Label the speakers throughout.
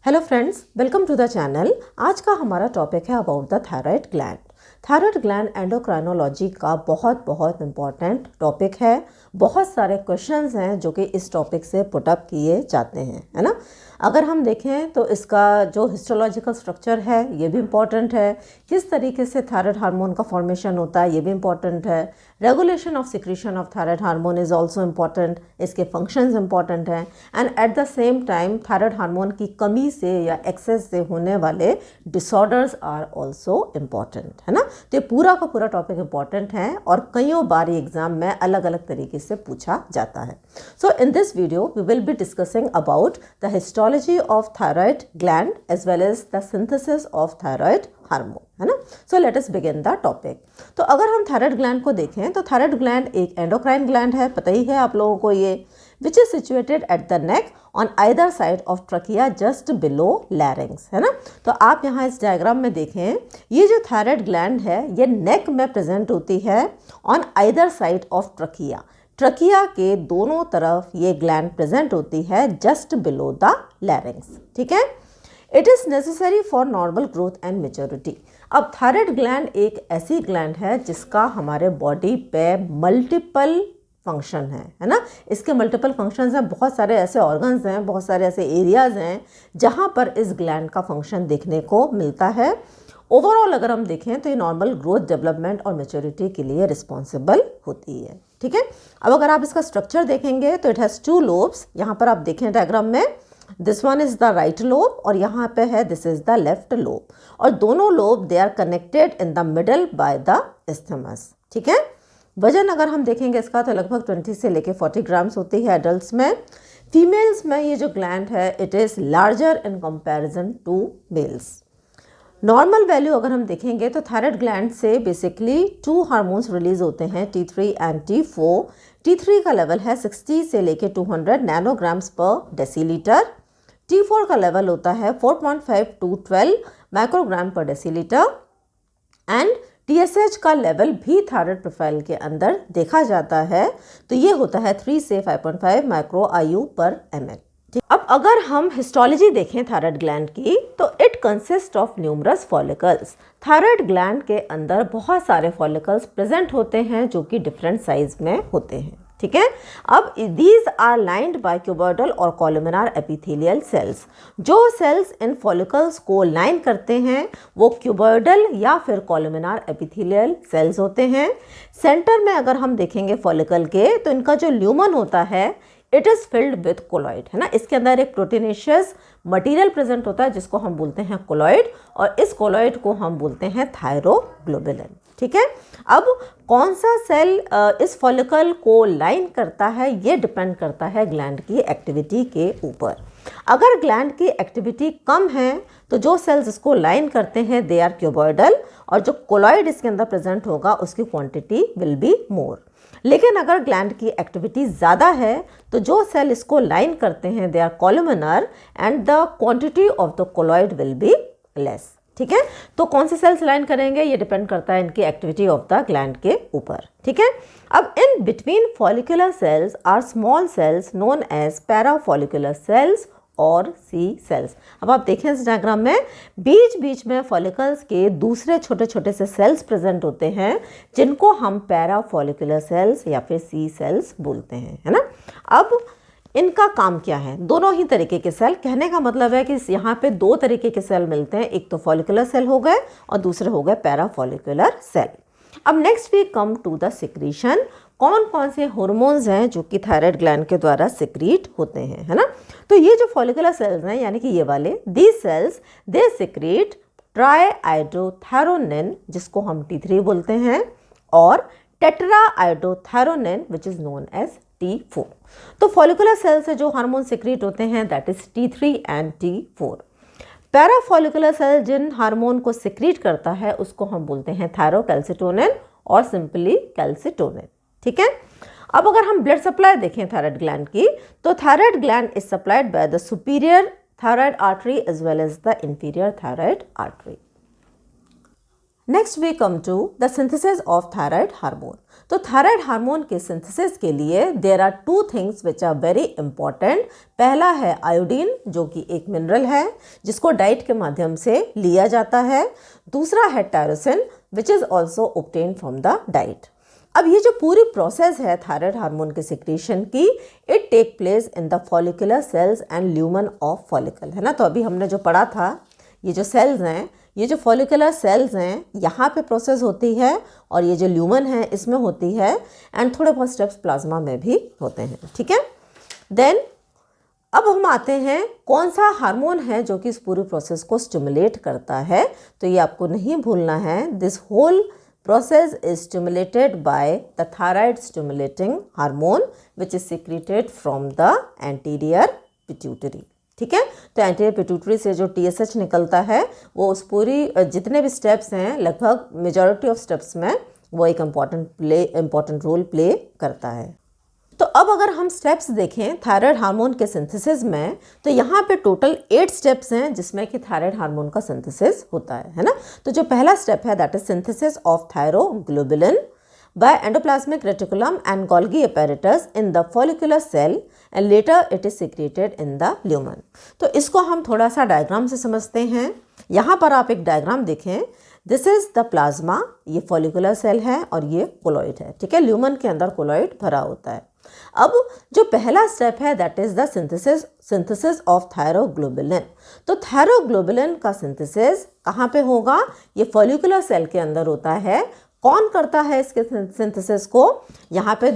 Speaker 1: Hello friends, welcome to the channel. आज का हमारा टॉपिक है about the thyroid gland. Thyroid gland endocrinology का बहुत इम्पॉर्टेंट टॉपिक है। बहुत सारे क्वेश्चंस हैं जो कि इस टॉपिक से पुट अप किए जाते हैं, है ना। अगर हम देखें तो इसका जो हिस्टोलॉजिकल स्ट्रक्चर है ये भी इम्पॉर्टेंट है। किस तरीके से थायराइड हार्मोन का फॉर्मेशन होता है ये भी इम्पॉर्टेंट है। Regulation of secretion of thyroid hormone is also important. इसके फंक्शंस इम्पॉर्टेंट हैं and at the same time thyroid hormone की कमी से या एक्सेस से होने वाले डिसऑर्डर्स आर ऑल्सो इम्पॉर्टेंट, है ना। तो ये पूरा का पूरा टॉपिक इम्पॉर्टेंट है और कईयों बार एग्जाम में अलग अलग तरीके से पूछा जाता है। So in this video we will be discussing about the histology of thyroid gland as well as the synthesis of thyroid hormone, है ना। So let us begin the topic. तो अगर हम थायराइड ग्लैंड को देखें तो थायराइड ग्लैंड एक endocrine gland है, पता ही है आप लोगों को ये, which is situated at the neck on either side of trachea just below larynx, है ना। तो आप यहाँ इस डायग्राम में देखें, ये जो थायराइड ग्लैंड है ये नेक में प्रेजेंट होती है on either side of trachea. Trachea के दोनों तरफ ये ग्लैंड प्रेजेंट होती है जस्ट बिलो द लैरिंग्स, ठीक है। It is necessary for normal growth and maturity. अब थायराइड ग्लैंड एक ऐसी ग्लैंड है जिसका हमारे बॉडी पे मल्टीपल फंक्शन है ना। इसके मल्टीपल फंक्शंस हैं, बहुत सारे ऐसे ऑर्गन्स हैं, बहुत सारे ऐसे एरियाज़ हैं जहाँ पर इस ग्लैंड का फंक्शन देखने को मिलता है। ओवरऑल अगर हम देखें तो ये नॉर्मल ग्रोथ, डेवलपमेंट और मैच्योरिटी के लिए रिस्पॉन्सिबल होती है, ठीक है। अब अगर आप इसका स्ट्रक्चर देखेंगे तो इट हैज़ 2 लोब्स। यहाँ पर आप देखें डायग्राम में, this one is the right lobe और यहाँ पे है this is the left lobe, और दोनों lobe they are connected in the middle by the isthmus, ठीक है। वजन अगर हम देखेंगे इसका तो लगभग 20 से लेके 40 ग्राम्स होती है एडल्ट्स में। फीमेल्स में ये जो ग्लैंड है it is larger in comparison to males. Normal value अगर हम देखेंगे तो थायराइड ग्लैंड से बेसिकली 2 हार्मोन्स रिलीज होते हैं, T3 एंड T4। T3 का लेवल है 60 से लेके 200 नैनोग्राम्स पर डेसीलीटर। T4 का लेवल होता है 4.5 to 12 माइक्रोग्राम पर डेसीलीटर एंड TSH का लेवल भी थायराइड प्रोफाइल के अंदर देखा जाता है, तो ये होता है 3 से 5.5 माइक्रो IU पर ml। अब अगर हम हिस्टोलॉजी देखें थायराइड ग्लैंड की तो it consist of numerous follicles. Thyroid gland के अंदर बहुत सारे फॉलिकल्स प्रेजेंट होते हैं जो कि डिफरेंट साइज में होते हैं, ठीक है। अब these are lined by cuboidal और कॉलुमिनार एपिथेलियल सेल्स। जो सेल्स इन फॉलिकल्स को लाइन करते हैं वो क्यूबॉइडल या फिर कॉलुमिनार एपिथेलियल सेल्स होते हैं। सेंटर में अगर हम देखेंगे फॉलिकल के तो इनका जो ल्यूमन होता है it is filled with colloid, है ना। इसके अंदर एक प्रोटीनेशियस मटेरियल प्रेजेंट होता है जिसको हम बोलते हैं कोलॉइड, और इस कोलॉइड को हम बोलते हैं थायरोग्लोबुलिन, ठीक है। अब कौन सा सेल इस फॉलिकल को लाइन करता है ये डिपेंड करता है ग्लैंड की एक्टिविटी के ऊपर। अगर ग्लैंड की एक्टिविटी कम है तो जो सेल्स इसको लाइन करते हैं दे आर क्यूबॉइडल, और जो कोलॉइड इसके अंदर प्रेजेंट होगा उसकी क्वांटिटी विल बी मोर। लेकिन अगर ग्लैंड की एक्टिविटी ज़्यादा है तो जो सेल इसको लाइन करते हैं they are columnar and the quantity of the colloid will be less, ठीक है। तो कौन से सेल्स लाइन करेंगे ये डिपेंड करता है इनकी एक्टिविटी ऑफ द ग्लैंड के ऊपर, ठीक है। अब in between follicular cells are small cells known as parafollicular cells और सी सेल्स। अब आप देखें इस डायग्राम में बीच बीच में फॉलिकल्स के दूसरे छोटे छोटे से सेल्स प्रेजेंट होते हैं जिनको हम पैराफॉलिकुलर सेल्स या फिर सी सेल्स बोलते हैं, है ना। अब इनका काम क्या है? दोनों ही तरीके के सेल, कहने का मतलब है कि यहाँ पे 2 तरीके के सेल मिलते हैं, एक तो फॉलिकुलर सेल हो गए और दूसरे हो गए पैराफॉलिकुलर सेल। अब next we come to the secretion. कौन कौन से हार्मोन्स हैं जो कि थायराइड ग्लैंड के द्वारा सिक्रीट होते हैं, है ना। तो ये जो फॉलिकुलर सेल्स हैं यानी कि ये वाले, these cells they secrete triiodothyronine जिसको हम T3 बोलते हैं और tetraiodothyronine which is known as T4। तो फॉलिकुलर सेल से जो हार्मोन सिक्रीट होते हैं that is T3 and T4। Parafollicular cell जिन हार्मोन को सिक्रीट करता है उसको हम बोलते हैं थायरोकैल्सिटोनिन और सिंपली कैल्सिटोनिन, ठीक है। अब अगर हम ब्लड सप्लाई देखें थायराइड ग्लैंड की तो thyroid gland is supplied by the superior thyroid artery as well as the inferior thyroid artery. Next we come to the synthesis of thyroid hormone. तो thyroid hormone के synthesis के लिए there are two things which are very important. पहला है iodine, जो कि एक mineral है जिसको डाइट के माध्यम से लिया जाता है। दूसरा है tyrosine which is also obtained from the diet. अब ये जो पूरी प्रोसेस है थायराइड हार्मोन के सिक्रीशन की, it take place in the follicular cells and lumen of follicle, है ना। तो अभी हमने जो पढ़ा था, ये जो सेल्स हैं, ये जो फॉलिकुलर सेल्स हैं, यहाँ पे प्रोसेस होती है, और ये जो ल्यूमन है इसमें होती है, एंड थोड़े बहुत स्टेप्स प्लाज्मा में भी होते हैं, ठीक है। देन अब हम आते हैं कौन सा हार्मोन है जो कि इस पूरी प्रोसेस को स्टिमुलेट करता है। तो ये आपको नहीं भूलना है, this whole process is stimulated by the thyroid stimulating hormone which is secreted from the anterior pituitary, ठीक है। तो एंटीरियर पिट्यूटरी से जो TSH निकलता है वो उस पूरी जितने भी स्टेप्स हैं, लगभग मेजॉरिटी ऑफ स्टेप्स में वो एक इम्पॉर्टेंट रोल प्ले करता है। तो अब अगर हम स्टेप्स देखें थायराइड हार्मोन के सिंथेसिस में, तो यहाँ पे टोटल 8 स्टेप्स हैं जिसमें कि थायराइड हार्मोन का सिंथेसिस होता है ना। तो जो पहला स्टेप है that is synthesis of thyroglobulin by endoplasmic reticulum and Golgi apparatus in the follicular cell and later it is secreted in the lumen. तो इसको हम थोड़ा सा डायग्राम से समझते हैं। यहाँ पर आप एक डायग्राम देखें, दिस इज द प्लाज्मा, ये फॉलिकुलर सेल है और ये कोलॉइड है, ठीक है। ल्यूमन के अंदर कोलॉइड भरा होता है। अब जो पहला स्टेप है that is the synthesis of thyroglobulin. तो थायरोग्लोबुलिन का सिंथेसिस कहाँ पे होगा? ये फॉलिकुलर सेल के अंदर होता है। कौन करता है इसके सिंथेसिस को? यहाँ पे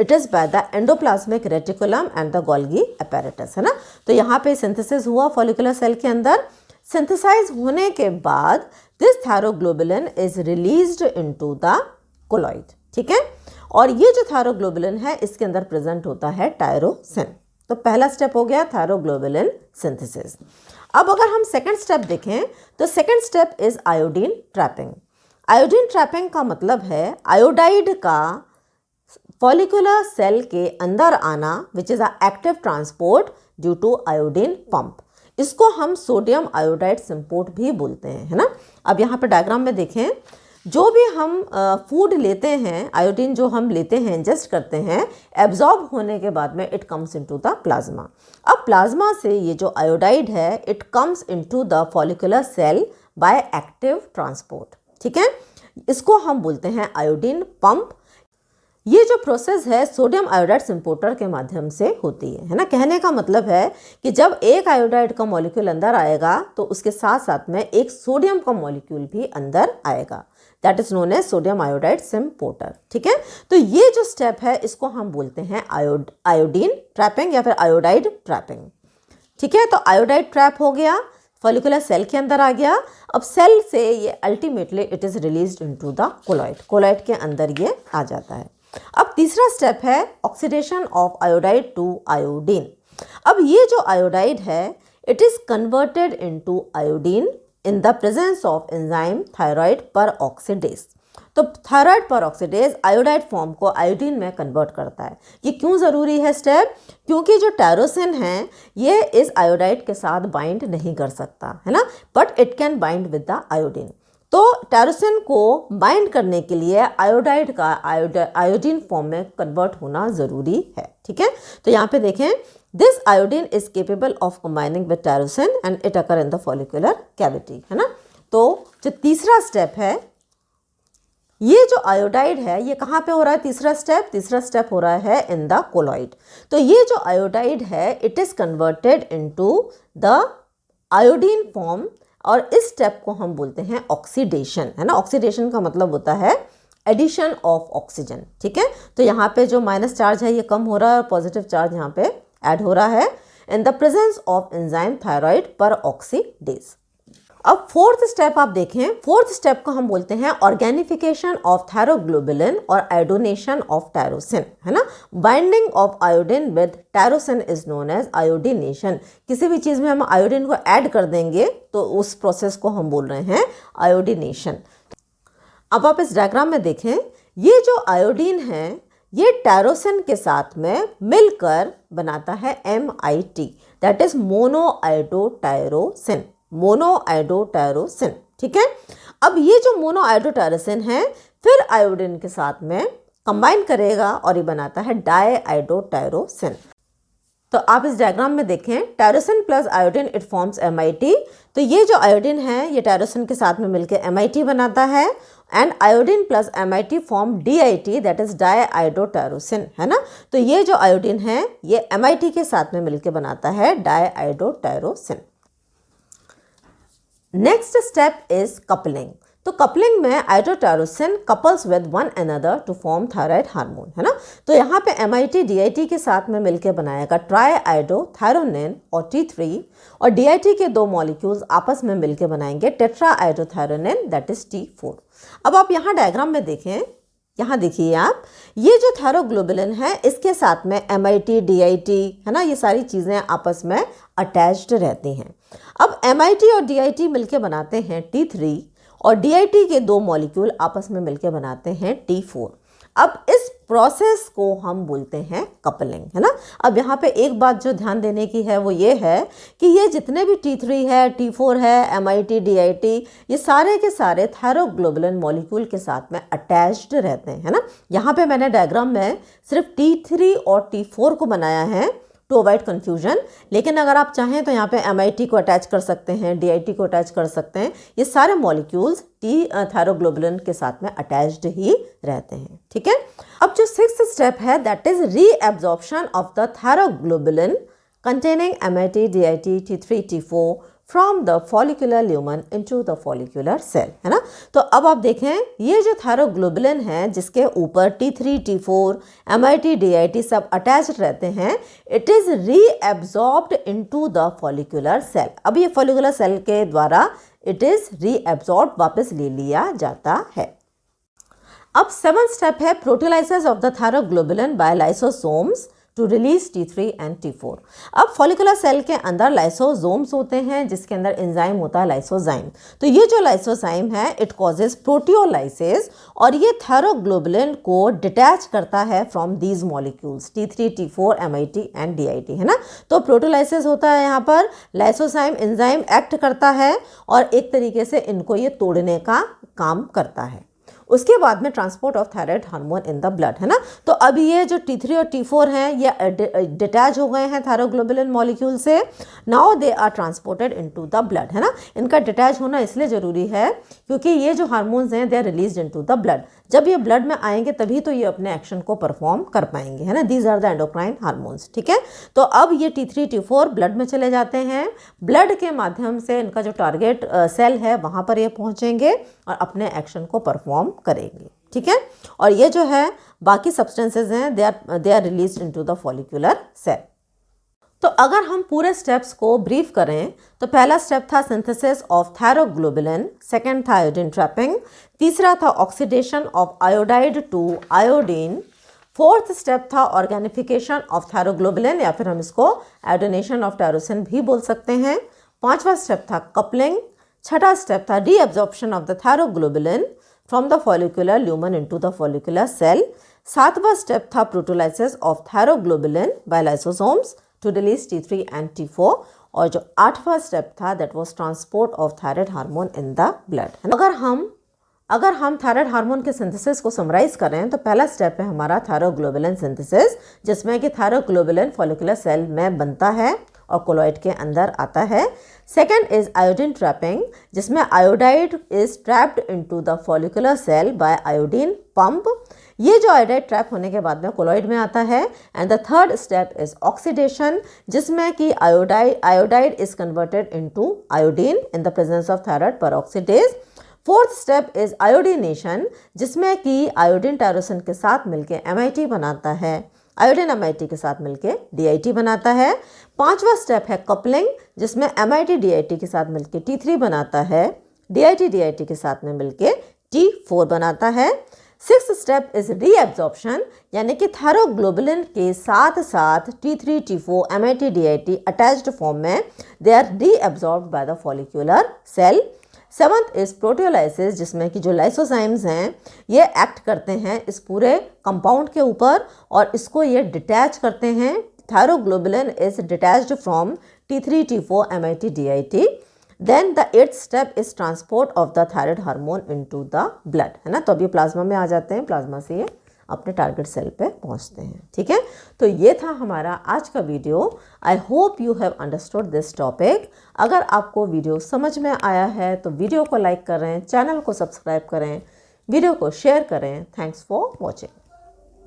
Speaker 1: it is by the endoplasmic reticulum and the Golgi apparatus, है ना। तो यहाँ पे सिंथेसिस हुआ फॉलिकुलर सेल के अंदर। सिंथेसाइज होने के बाद this thyroglobulin is released into the colloid, ठीक है। और ये जो थायरोग्लोबुलिन है इसके अंदर प्रेजेंट होता है टायरोसिन। तो पहला स्टेप हो गया थायरोग्लोबुलिन सिंथेसिस। अब अगर हम सेकंड स्टेप देखें तो second step is iodine trapping. Iodine trapping का मतलब है आयोडाइड का फॉलिकुलर सेल के अंदर आना, which is a active transport due to iodine pump. इसको हम सोडियम आयोडाइड सिम्पोर्ट भी बोलते हैं, है ना। अब यहाँ पे डायग्राम में देखें, जो भी हम फूड लेते हैं, आयोडीन जो हम लेते हैं, इंजेस्ट करते हैं, एब्जॉर्ब होने के बाद में it comes into the plasma. अब प्लाज्मा से ये जो आयोडाइड है it comes into the follicular cell by active transport, ठीक है। इसको हम बोलते हैं आयोडीन पंप। ये जो प्रोसेस है सोडियम आयोडाइड सिम्पोर्टर के माध्यम से होती है ना। कहने का मतलब है कि जब एक आयोडाइड का मॉलिक्यूल अंदर आएगा तो उसके साथ साथ में एक सोडियम का मॉलिक्यूल भी अंदर आएगा, that is known as sodium iodide symporter, ठीक है। तो ये जो स्टेप है इसको हम बोलते हैं आयोडीन ट्रैपिंग या फिर आयोडाइड ट्रैपिंग, ठीक है। तो आयोडाइड ट्रैप हो गया, फॉलिकुलर सेल के अंदर आ गया। अब सेल से ये ultimately it is released into the colloid के अंदर ये आ जाता है। अब तीसरा स्टेप है oxidation of iodide to iodine. अब ये जो आयोडाइड है it is converted into iodine in the presence of enzyme thyroid peroxidase. तो थायराइड परऑक्सीडेज आयोडाइड फॉर्म को आयोडीन में कन्वर्ट करता है। ये क्यों ज़रूरी है स्टेप? क्योंकि जो टायरोसिन है ये इस आयोडाइड के साथ बाइंड नहीं कर सकता, है ना, but it can bind with the iodine. तो टायरोसिन को बाइंड करने के लिए आयोडाइड का आयोडीन फॉर्म में कन्वर्ट होना ज़रूरी है, ठीक है। तो यहाँ पे देखें, this iodine is capable of combining with tyrosine and it occur in the follicular cavity, है ना। तो जो तीसरा स्टेप है, ये जो आयोडाइड है ये कहाँ पे हो रहा है? तीसरा स्टेप हो रहा है इन द कोलॉइड। तो ये जो आयोडाइड है it is converted into the iodine form, और इस स्टेप को हम बोलते हैं ऑक्सीडेशन, है ना। ऑक्सीडेशन का मतलब होता है एडिशन ऑफ ऑक्सीजन, ठीक है। तो यहाँ पे जो माइनस चार्ज है ये कम हो रहा है और पॉजिटिव चार्ज यहाँ पे ऐड हो रहा है इन the presence of enzyme thyroid peroxidase. अब फोर्थ स्टेप आप देखें, फोर्थ स्टेप को हम बोलते हैं ऑर्गेनिफिकेशन ऑफ थायरोग्लोबुलिन और आयोडोनेशन ऑफ टायरोसिन, है ना। Binding of iodine with tyrosine is known as iodination. किसी भी चीज़ में हम आयोडीन को ऐड कर देंगे तो उस प्रोसेस को हम बोल रहे हैं आयोडीनेशन। अब आप इस डायग्राम में देखें, ये जो आयोडीन है ये टायरोसिन के साथ में मिलकर बनाता है MIT, दैट इज मोनोआयोडोटायरोसिन, ठीक है। अब ये जो मोनो आयोडोटायरोसिन है फिर आयोडीन के साथ में कंबाइन करेगा और ये बनाता है डाई आयोडोटायरोसिन। तो आप इस डायग्राम में देखें, tyrosine plus iodine it forms MIT। तो ये जो आयोडीन है ये टायरोसिन के साथ में मिलकर MIT बनाता है and iodine plus MIT form DIT that is diiodotyrosine, है ना। तो ये जो आयोडीन है ये MIT के साथ में मिलकर बनाता है diiodotyrosine. Next step is coupling. तो कपलिंग में iodotyrosine couples with one another to form thyroid hormone, है ना। तो यहाँ पे MIT DIT के साथ में मिलकर बनाएगा ट्राई आयोडोथायरोनिन और T3 और DIT के दो मॉलिक्यूल्स आपस में मिलकर बनाएंगे tetra iodothyronine that is T4। अब आप यहाँ डायग्राम में देखें, यहाँ देखिए आप, ये जो थायरोग्लोबुलिन है इसके साथ में MIT DIT, है ना, ये सारी चीज़ें आपस में अटैच्ड रहती हैं। अब MIT और DIT मिलके बनाते हैं T3 और DIT के दो मॉलिक्यूल आपस में मिलके बनाते हैं T4। अब इस प्रोसेस को हम बोलते हैं कपलिंग, है ना। अब यहाँ पे एक बात जो ध्यान देने की है वो ये है कि ये जितने भी T3 है, T4 है, MIT DIT, ये सारे के सारे थायरोग्लोबुलिन मॉलिक्यूल के साथ में अटैच्ड रहते हैं, है ना। यहाँ पे मैंने डायग्राम में सिर्फ T3 और T4 को बनाया है टू अवॉइड कन्फ्यूजन, लेकिन अगर आप चाहें तो यहाँ पे MIT को अटैच कर सकते हैं, DIT को अटैच कर सकते हैं। ये सारे मॉलिक्यूल्स थायरोग्लोबुलिन के साथ में अटैच्ड ही रहते हैं, ठीक है। अब जो सिक्स्थ स्टेप है that is reabsorption of the thyroglobulin containing MIT, DIT, T3, T4 from the follicular lumen into the follicular cell, है ना। तो अब आप देखें ये जो थायरोग्लोबुलिन है जिसके ऊपर T3, T4, MIT, DIT सब अटैच्ड रहते हैं, it is reabsorbed into the follicular cell. अब ये फॉलिकुलर सेल के द्वारा इट इज रीएब्जॉर्ब वापस ले लिया जाता है। अब सेवंथ स्टेप है proteolysis of the thyroglobulin by lysosomes to release T3 and T4। अब फॉलिकुलर सेल के अंदर लाइसोसोम्स होते हैं जिसके अंदर एंजाइम होता है लाइसोजाइम। तो ये जो लाइसोजाइम है इट कॉजेज प्रोटियोलाइसिस और ये थायरोग्लोबुलिन को डिटैच करता है from these molecules T3, T4, MIT and DIT, है ना। तो प्रोटियोलाइसिस होता है, यहाँ पर लाइसोजाइम एंजाइम एक्ट करता है और एक तरीके से इनको ये तोड़ने का काम करता है। उसके बाद में transport of thyroid hormone in the blood, है ना। तो अब ये जो T3 और T4 हैं ये डिटैच हो गए हैं थायरोग्लोबुलिन मॉलिक्यूल से। Now they are transported into the blood, है ना। इनका डिटैच होना इसलिए ज़रूरी है क्योंकि ये जो हार्मोन्स हैं they are released into the blood. जब ये ब्लड में आएंगे तभी तो ये अपने एक्शन को परफॉर्म कर पाएंगे, है ना। These are the endocrine hormones, ठीक है। तो अब ये T3, T4 ब्लड में चले जाते हैं, ब्लड के माध्यम से इनका जो टारगेट सेल है वहाँ पर ये पहुँचेंगे और अपने एक्शन को परफॉर्म करेंगे, ठीक है। और ये जो है बाकी सब्सटेंसेस हैं they are released into the follicular cell. तो अगर हम पूरे स्टेप्स को ब्रीफ करें तो पहला स्टेप था सिंथेसिस ऑफ थायरोग्लोबुलिन, सेकंड था आयोडीन ट्रैपिंग, तीसरा था oxidation of iodide to iodine, fourth step था ऑर्गेनिफिकेशन ऑफ थायरोग्लोबुलिन या फिर हम इसको आयोडीनेशन ऑफ टायरोसिन भी बोल सकते हैं, पांचवा स्टेप था कपलिंग, छठा स्टेप था reabsorption of the thyroglobulin from the follicular lumen into the follicular cell, सातवां स्टेप था proteolysis of thyroglobulin by lysosomes to release T3 and T4 और जो आठवां स्टेप था that was transport of thyroid hormone in the blood. अगर हम thyroid hormone के synthesis को समराइज करें तो पहला स्टेप है हमारा थायरोग्लोबुलिन सिंथेसिस, जिसमें कि थायरोग्लोबुलिन फॉलिकुलर सेल में बनता है और कोलॉइड के अंदर आता है। सेकेंड इज आयोडीन ट्रैपिंग, जिसमें iodide is trapped into the follicular cell by iodine pump. ये जो आयोडाइड ट्रैप होने के बाद में कोलॉइड में आता है। And the third step is oxidation, जिसमें कि iodide is converted into iodine in the presence of thyroid peroxidase. Fourth step is iodination, जिसमें कि आयोडीन टायरोसिन के साथ मिलकर MIT बनाता है, आयोडीन MIT के साथ मिलकर DIT बनाता है। पांचवा स्टेप है कपलिंग, जिसमें MIT DIT के साथ मिलकर T3 बनाता है, DIT DIT के साथ में मिलकर T4 बनाता है। सिक्स्थ स्टेप इज रीएब्जॉर्प्शन, यानी कि थायरोग्लोबुलिन के साथ साथ T3, T4, MIT DIT attached form में they are reabsorbed by the follicular cell. Seventh is proteolysis, जिसमें कि जो लाइसोजाइम्स हैं ये एक्ट करते हैं इस पूरे कंपाउंड के ऊपर और इसको ये डिटैच करते हैं। Thyroglobulin is detached from T3, T4, MIT DIT। Then the 8th step is transport of the thyroid hormone into the blood, है ना। तो अब ये प्लाज्मा में आ जाते हैं, प्लाज्मा से ये अपने टारगेट सेल पे पहुंचते हैं, ठीक है। तो ये था हमारा आज का video. I hope you have understood this topic. अगर आपको वीडियो समझ में आया है तो वीडियो को लाइक करें, चैनल को सब्सक्राइब करें, वीडियो को शेयर करें। Thanks for watching.